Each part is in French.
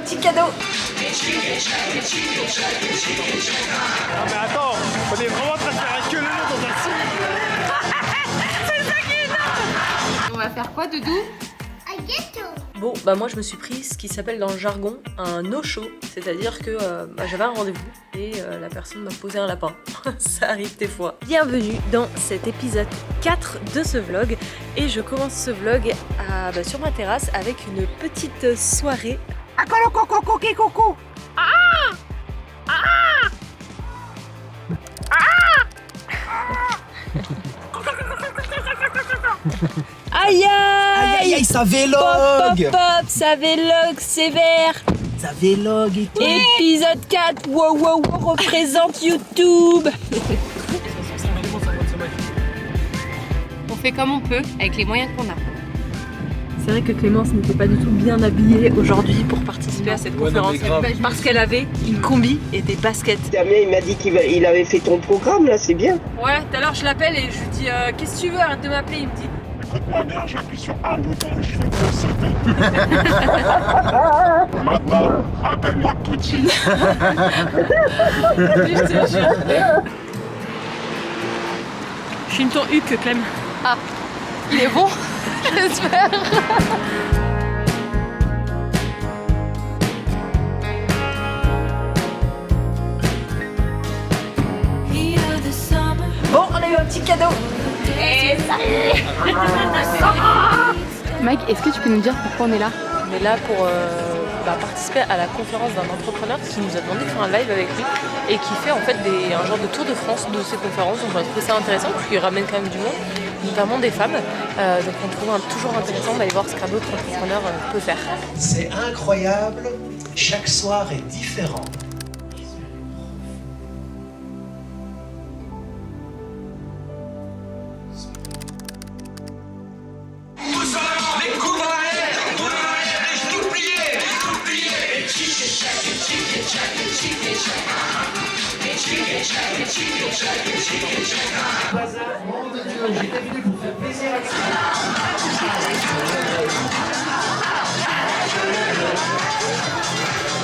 petit cadeau. Ah mais attends, on est vraiment en train de faire un queue leu dans un film. C'est ça qui est énorme. On va faire quoi, Doudou? Un gâteau. Bon, bah moi je me suis pris ce qui s'appelle dans le jargon un no-show, c'est-à-dire que j'avais un rendez-vous et la personne m'a posé un lapin. Ça arrive des fois. Bienvenue dans cet épisode 4 de ce vlog et je commence ce vlog sur ma terrasse avec une petite soirée. Ah coucou coucou coucou. Aïe aïe Aïe aïe, ça Pop vélogue. pop pop, ça vélogue sévère. Ça vélogue et tout. Épisode 4, wow wow wow, représente YouTube. On fait comme on peut, avec les moyens qu'on a. C'est vrai que Clémence n'était pas du tout bien habillée aujourd'hui pour participer à cette conférence parce qu'elle avait une combi et des baskets. Damien, il m'a dit qu'il avait fait ton programme, là, c'est bien. Ouais, tout à l'heure je l'appelle et je lui dis qu'est-ce que tu veux, arrête de m'appeler. Il me dit Écoute-moi bien, j'appuie sur un bouton et je fais procéder. Maintenant, appelle-moi Poutine. je te jure. Je filme ton huc, Clem. Ah, il est bon, j'espère. Bon, on a eu un petit cadeau. Et salut. Mike, est-ce que tu peux nous dire pourquoi on est là? On est là pour participer à la conférence d'un entrepreneur qui nous a demandé de faire un live avec lui et qui fait en fait un genre de tour de France de ces conférences. Donc on a trouvé ça intéressant puisqu'il ramène quand même du monde, notamment des femmes. Donc on trouve toujours intéressant d'aller voir ce qu'un autre entrepreneur peut faire. C'est incroyable, chaque soir est différent.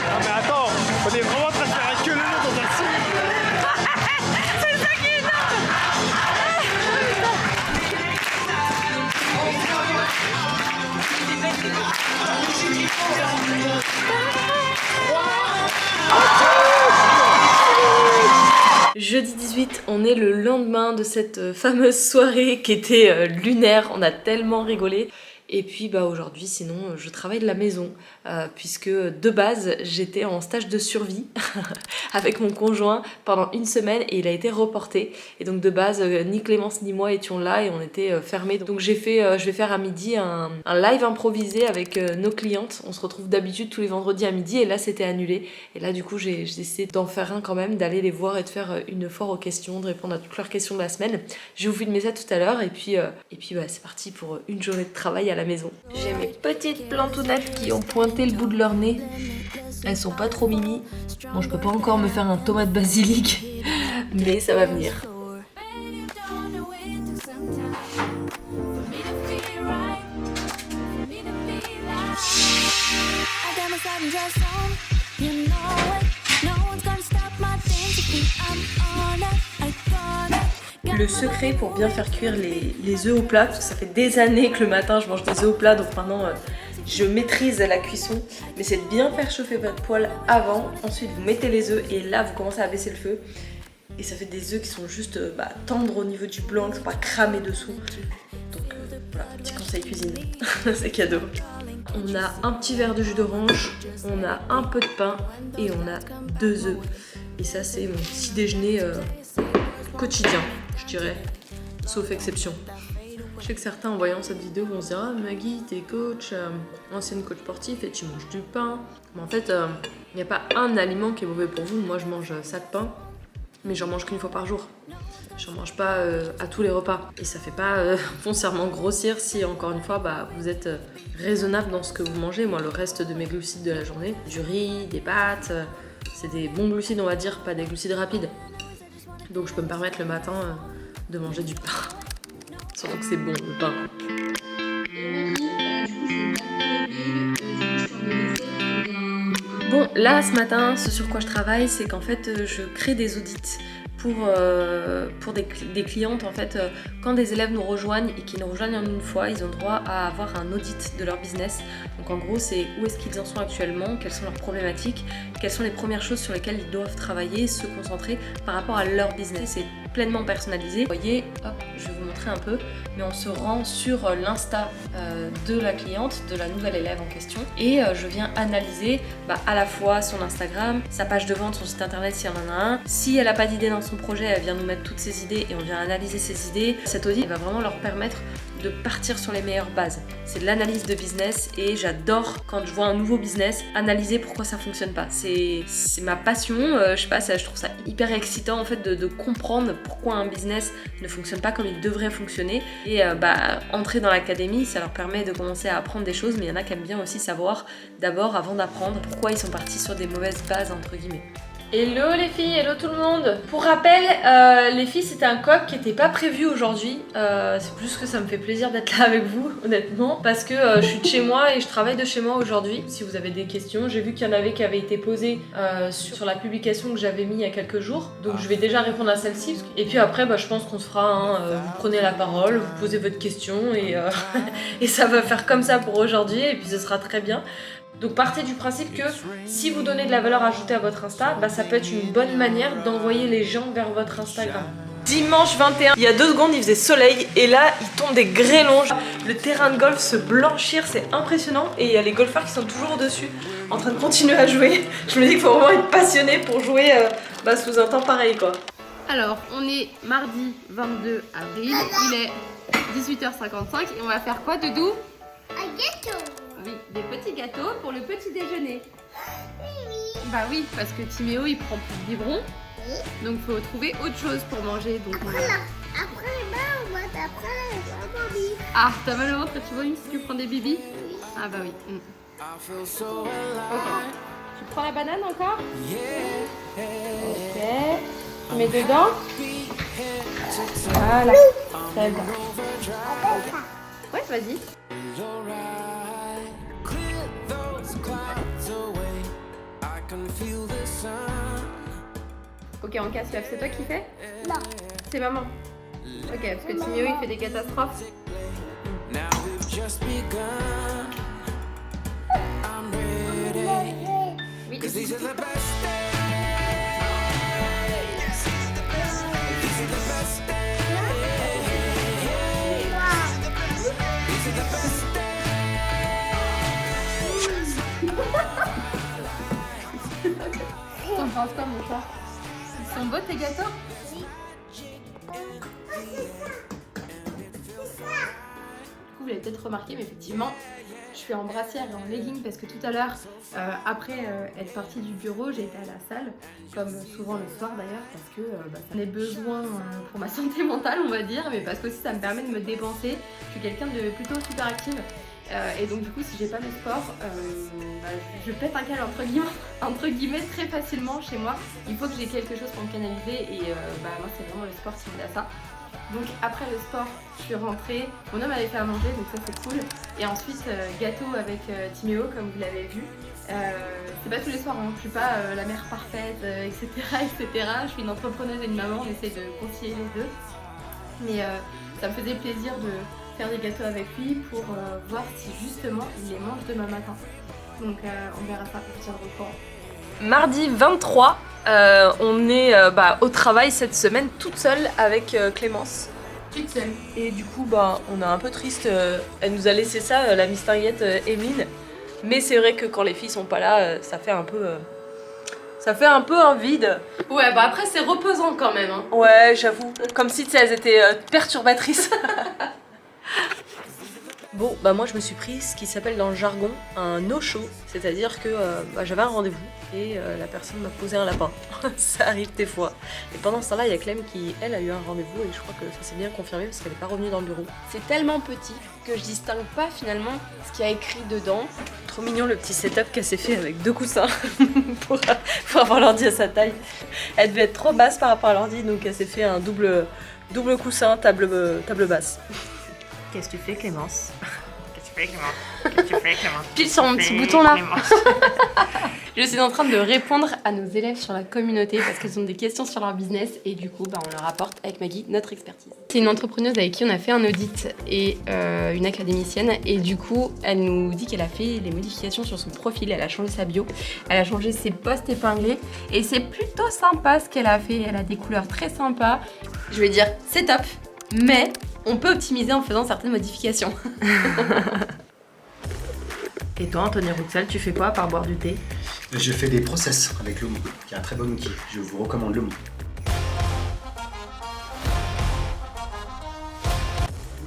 Ah mais attends, on est vraiment en train de faire un queue leu dans un film. C'est ça qui est énorme. Jeudi 18, on est le lendemain de cette fameuse soirée qui était lunaire, on a tellement rigolé. Et puis aujourd'hui sinon je travaille de la maison puisque de base j'étais en stage de survie avec mon conjoint pendant une semaine et il a été reporté. Et donc de base ni Clémence ni moi étions là et on était fermés. Donc je vais faire à midi un live improvisé avec nos clientes. On se retrouve d'habitude tous les vendredis à midi et là c'était annulé. Et là du coup j'ai essayé d'en faire un quand même, d'aller les voir et de faire une foire aux questions, de répondre à toutes leurs questions de la semaine. Je vais vous filmer ça tout à l'heure et puis c'est parti pour une journée de travail à la maison. J'ai mes petites plantounettes qui ont pointé le bout de leur nez. Elles sont pas trop mimi. Bon, je peux pas encore me faire un tomate basilic, mais ça va venir. Le secret pour bien faire cuire les œufs au plat, parce que ça fait des années que le matin je mange des œufs au plat, donc maintenant je maîtrise la cuisson, mais c'est de bien faire chauffer votre poêle avant, ensuite vous mettez les œufs et là vous commencez à baisser le feu et ça fait des œufs qui sont juste tendres au niveau du blanc, qui sont pas cramés dessous. Donc voilà, petit conseil cuisine, c'est cadeau. On a un petit verre de jus d'orange, on a un peu de pain et on a 2 œufs. Et ça c'est mon petit déjeuner quotidien, je dirais, sauf exception. Je sais que certains en voyant cette vidéo vont se dire « Ah Maggie, t'es coach, ancienne coach sportif et tu manges du pain ». Mais en fait, il n'y a pas un aliment qui est mauvais pour vous. Moi je mange ça de pain, mais j'en mange qu'une fois par jour. J'en mange pas à tous les repas. Et ça fait pas foncièrement grossir si, encore une fois, vous êtes raisonnable dans ce que vous mangez. Moi, le reste de mes glucides de la journée, du riz, des pâtes, c'est des bons glucides, on va dire, pas des glucides rapides. Donc je peux me permettre le matin de manger du pain. Surtout que c'est bon, le pain. Bon, là ce matin, ce sur quoi je travaille, c'est qu'en fait je crée des audits pour des clientes. En fait, quand des élèves nous rejoignent et qui nous rejoignent en une fois, ils ont droit à avoir un audit de leur business. Donc en gros, c'est où est-ce qu'ils en sont actuellement, quelles sont leurs problématiques, quelles sont les premières choses sur lesquelles ils doivent travailler, se concentrer par rapport à leur business. C'est pleinement personnalisé. Vous voyez, hop, je vais vous montrer un peu, mais on se rend sur l'Insta de la cliente, de la nouvelle élève en question, et je viens analyser à la fois son Instagram, sa page de vente, son site internet s'il y en a un. Si elle n'a pas d'idée dans son projet, elle vient nous mettre toutes ses idées et on vient analyser ses idées. Cet audit va vraiment leur permettre de partir sur les meilleures bases. C'est de l'analyse de business et j'adore quand je vois un nouveau business, analyser pourquoi ça fonctionne pas. C'est ma passion, je sais pas, je trouve ça hyper excitant en fait de comprendre pourquoi un business ne fonctionne pas comme il devrait fonctionner. Et entrer dans l'académie, ça leur permet de commencer à apprendre des choses, mais il y en a qui aiment bien aussi savoir d'abord, avant d'apprendre, pourquoi ils sont partis sur des mauvaises bases entre guillemets. Hello les filles, hello tout le monde. Pour rappel, les filles, c'était un coq qui n'était pas prévu aujourd'hui. C'est plus que ça me fait plaisir d'être là avec vous, honnêtement, parce que je suis de chez moi et je travaille de chez moi aujourd'hui. Si vous avez des questions, j'ai vu qu'il y en avait qui avaient été posées sur la publication que j'avais mis il y a quelques jours. Donc je vais déjà répondre à celle-ci. Et puis après, je pense qu'on se fera, vous prenez la parole, vous posez votre question et, et ça va faire comme ça pour aujourd'hui et puis ce sera très bien. Donc partez du principe que si vous donnez de la valeur ajoutée à votre Insta, ça peut être une bonne manière d'envoyer les gens vers votre Instagram. Dimanche 21, il y a 2 secondes il faisait soleil et là il tombe des grêlons. Le terrain de golf se blanchir, c'est impressionnant et il y a les golfeurs qui sont toujours dessus en train de continuer à jouer. Je me dis qu'il faut vraiment être passionné pour jouer sous un temps pareil quoi. Alors, on est mardi 22 avril, il est 18h55 et on va faire quoi Doudou? Un gâteau. Oui, des petits gâteaux pour le petit déjeuner. Bah oui, parce que Timéo il prend plus de biberon, donc il faut trouver autre chose pour manger. Donc on va... Après, on va t'apprendre. Ah, t'as mal au ventre et tu vomis si tu prends des bibis? Ah bah oui. Ok. Tu prends la banane encore? Ok. Tu mets dedans? Voilà. Très bien. Ouais, vas-y. Ok, en casse c'est toi qui fais? Non. C'est maman. Ok, parce que Timéo il fait des catastrophes. Oui. T'en penses quoi mon chat? Ils sont beaux tes gâteaux? Oui. Du coup vous l'avez peut-être remarqué mais effectivement je suis en brassière et en legging parce que tout à l'heure après être partie du bureau j'ai été à la salle comme souvent le soir d'ailleurs parce que j'en ai besoin pour ma santé mentale on va dire mais parce que aussi ça me permet de me dépenser. Je suis quelqu'un de plutôt super active. Et donc du coup si j'ai pas mes sports, je pète un câble entre guillemets très facilement chez moi. Il faut que j'ai quelque chose pour me canaliser et moi c'est vraiment le sport qui m'aide à ça. Donc après le sport je suis rentrée, mon homme avait fait à manger donc ça c'est cool. Et ensuite gâteau avec Timéo comme vous l'avez vu. C'est pas tous les soirs, je suis pas la mère parfaite, etc. Je suis une entrepreneuse et une maman, on essaie de concilier les deux. Mais ça me faisait plaisir de faire des gâteaux avec lui pour voir si justement il les mange demain matin. Donc on verra ça pour tirer au courant. Mardi 23, on est au travail cette semaine toute seule avec Clémence. Toute seule. Et du coup on est un peu triste, elle nous a laissé ça, la mistinguette Émile. Mais c'est vrai que quand les filles sont pas là, ça fait un peu un vide. Ouais après c'est reposant quand même. Hein. Ouais j'avoue, comme si elles étaient perturbatrices. Bon, moi je me suis pris ce qui s'appelle dans le jargon un no-show, c'est-à-dire que j'avais un rendez-vous et la personne m'a posé un lapin. Ça arrive des fois. Et pendant ce temps-là, il y a Clem qui, elle, a eu un rendez-vous et je crois que ça s'est bien confirmé parce qu'elle n'est pas revenue dans le bureau. C'est tellement petit que je distingue pas finalement ce qu'il y a écrit dedans. Trop mignon le petit setup qu'elle s'est fait avec 2 coussins pour avoir l'ordi à sa taille. Elle devait être trop basse par rapport à l'ordi donc elle s'est fait un double coussin, table basse. Qu'est-ce que tu fais Clémence? Qu'est-ce que tu fais, Clément? Qu'est-ce que tu fais, Clément? Pile sur mon petit bouton là. Je suis en train de répondre à nos élèves sur la communauté parce qu'elles ont des questions sur leur business et du coup on leur apporte avec Maggie notre expertise. C'est une entrepreneuse avec qui on a fait un audit et une académicienne et du coup elle nous dit qu'elle a fait des modifications sur son profil, elle a changé sa bio, elle a changé ses posts épinglés et c'est plutôt sympa ce qu'elle a fait, elle a des couleurs très sympas. Je vais dire c'est top mais on peut optimiser en faisant certaines modifications. Et toi, Anthony Rouxel, tu fais quoi à part boire du thé? Je fais des process avec Loom, qui est un très bon outil. Je vous recommande Loom.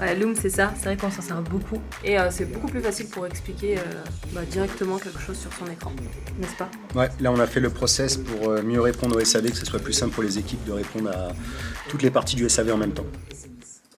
Ouais, Loom, c'est ça. C'est vrai qu'on s'en sert beaucoup. Et c'est beaucoup plus facile pour expliquer directement quelque chose sur son écran. N'est-ce pas? Ouais, là on a fait le process pour mieux répondre au SAV, que ce soit plus simple pour les équipes de répondre à toutes les parties du SAV en même temps.